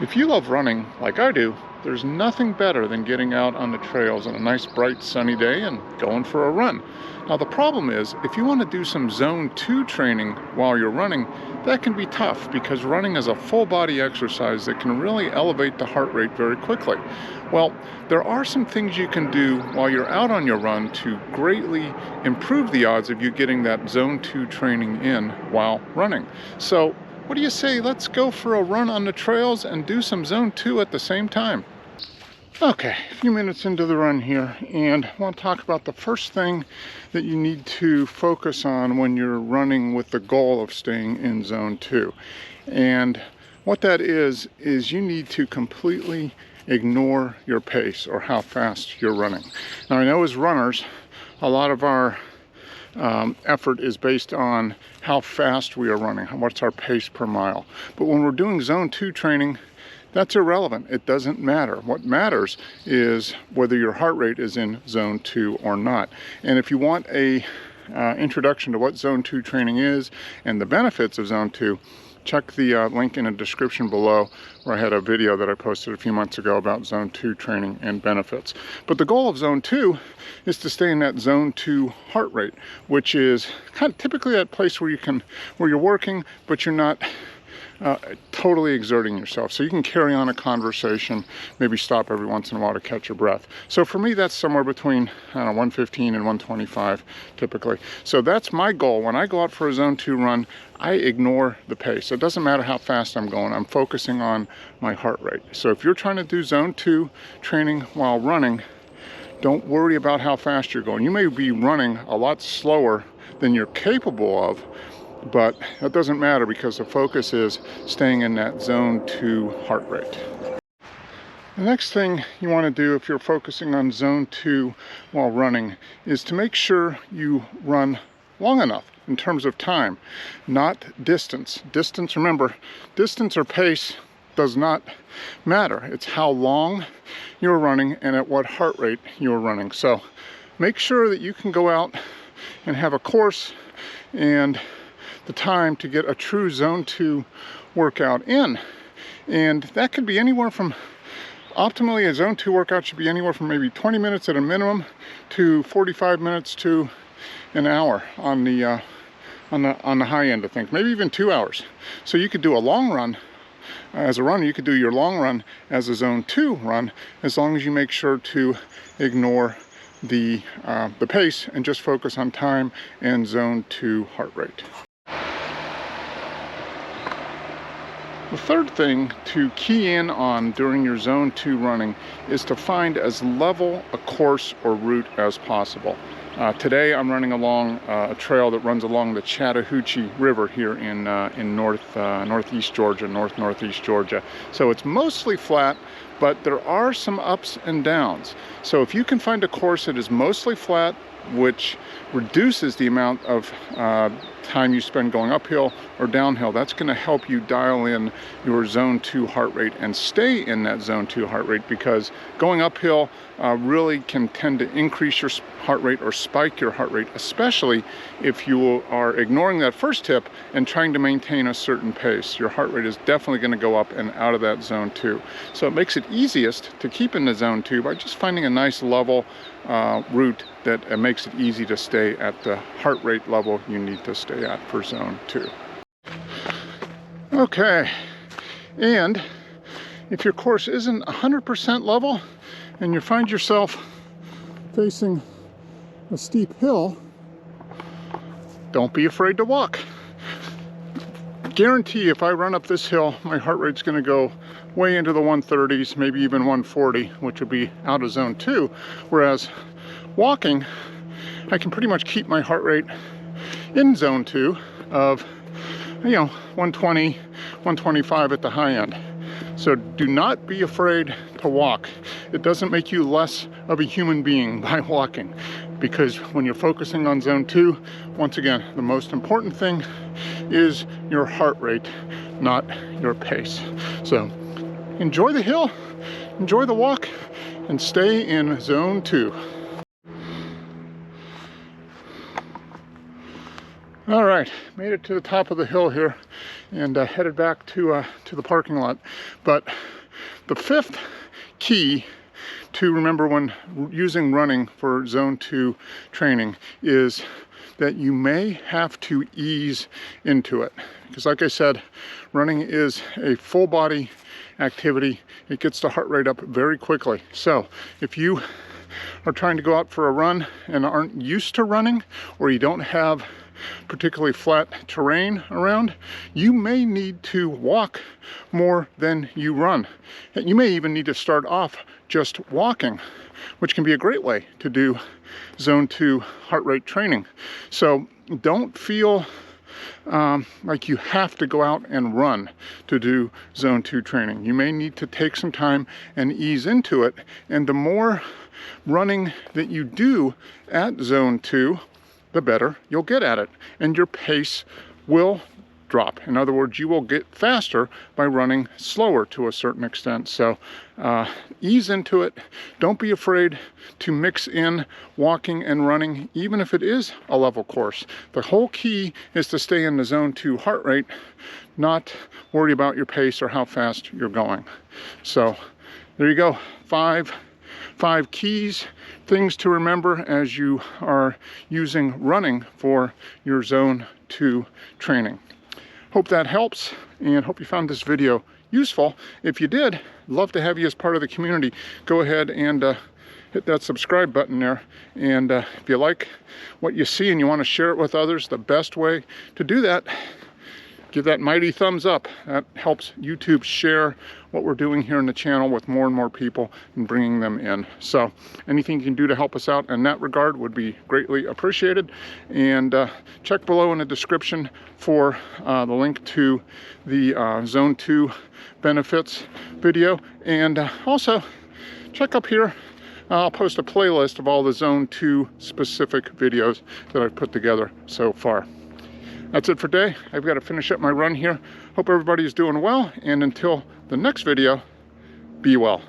If you love running like I do, there's nothing better than getting out on the trails on a nice bright sunny day and going for a run. Now the problem is, if you want to do some zone 2 training while you're running, that can be tough because running is a full body exercise that can really elevate the heart rate very quickly. Well, there are some things you can do while you're out on your run to greatly improve the odds of you getting that zone 2 training in while running. So what do you say, let's go for a run on the trails and do some zone 2 at the same time? Okay, a few minutes into the run here, and I want to talk about the first thing that you need to focus on when you're running with the goal of staying in zone 2. And what that is you need to completely ignore your pace or how fast you're running. Now I know as runners, a lot of our effort is based on how fast we are running, what's our pace per mile. But when we're doing zone 2 training, that's irrelevant. It doesn't matter. What matters is whether your heart rate is in zone 2 or not. And if you want a introduction to what zone 2 training is and the benefits of zone 2, check the link in the description below, where I had a video that I posted a few months ago about zone 2 training and benefits. But the goal of zone 2 is to stay in that zone 2 heart rate, which is kind of typically that place where you're working, but you're not totally exerting yourself. So you can carry on a conversation, maybe stop every once in a while to catch your breath. So for me, that's somewhere between 115 and 125 typically. So that's my goal. When I go out for a zone 2 run, I ignore the pace. It doesn't matter how fast I'm going. I'm focusing on my heart rate. So if you're trying to do zone 2 training while running, don't worry about how fast you're going. You may be running a lot slower than you're capable of, but that doesn't matter because the focus is staying in that zone 2 heart rate. The next thing you want to do if you're focusing on zone 2 while running is to make sure you run long enough in terms of time, not distance. Distance, remember, distance or pace does not matter. It's how long you're running and at what heart rate you're running. So make sure that you can go out and have a course and the time to get a true zone 2 workout in. And that could be anywhere from, optimally a zone 2 workout should be anywhere from maybe 20 minutes at a minimum to 45 minutes to an hour on the high end of things, maybe even 2 hours. So you could do a long run as a runner, you could do your long run as a zone 2 run, as long as you make sure to ignore the pace and just focus on time and zone 2 heart rate. The third thing to key in on during your zone 2 running is to find as level a course or route as possible. Today I'm running along a trail that runs along the Chattahoochee River here in northeast Georgia, northeast Georgia. So it's mostly flat, but there are some ups and downs. So if you can find a course that is mostly flat, which reduces the amount of time you spend going uphill or downhill, that's going to help you dial in your zone 2 heart rate and stay in that zone 2 heart rate, because going uphill really can tend to increase your heart rate or spike your heart rate, especially if you are ignoring that first tip and trying to maintain a certain pace. Your heart rate is definitely going to go up and out of that zone 2. So it makes it easiest to keep in the zone 2 by just finding a nice level route that makes it easy to stay at the heart rate level you need to stay at for zone 2. Okay, and if your course isn't 100% level and you find yourself facing a steep hill, don't be afraid to walk. Guarantee if I run up this hill, my heart rate's going to go way into the 130s, maybe even 140, which would be out of zone 2. Whereas walking, I can pretty much keep my heart rate in zone 2 of, 120, 125 at the high end. So do not be afraid to walk. It doesn't make you less of a human being by walking, because when you're focusing on zone 2, once again, the most important thing is your heart rate, not your pace. So enjoy the hill, enjoy the walk, and stay in zone 2. All right, made it to the top of the hill here and headed back to the parking lot. But the fifth key to remember when using running for zone 2 training is that you may have to ease into it. Because like I said, running is a full body activity. It gets the heart rate up very quickly. So if you are trying to go out for a run and aren't used to running, or you don't have particularly flat terrain around, you may need to walk more than you run. You may even need to start off just walking, which can be a great way to do zone 2 heart rate training. So don't feel like you have to go out and run to do zone 2 training. You may need to take some time and ease into it, and the more running that you do at zone 2, the better you'll get at it, and your pace will drop. In other words, you will get faster by running slower to a certain extent. So ease into it. Don't be afraid to mix in walking and running, even if it is a level course. The whole key is to stay in the zone 2 heart rate, not worry about your pace or how fast you're going. So there you go. Five keys, things to remember as you are using running for your zone 2 training. Hope that helps, and hope you found this video useful. If you did, love to have you as part of the community. Go ahead and hit that subscribe button there. And if you like what you see and you want to share it with others, the best way to do that, give that mighty thumbs up. That helps YouTube share what we're doing here in the channel with more and more people and bringing them in. So anything you can do to help us out in that regard would be greatly appreciated. And check below in the description for the link to the Zone 2 benefits video. And also check up here. I'll post a playlist of all the Zone 2 specific videos that I've put together so far. That's it for today. I've got to finish up my run here. Hope everybody is doing well, and until the next video, be well.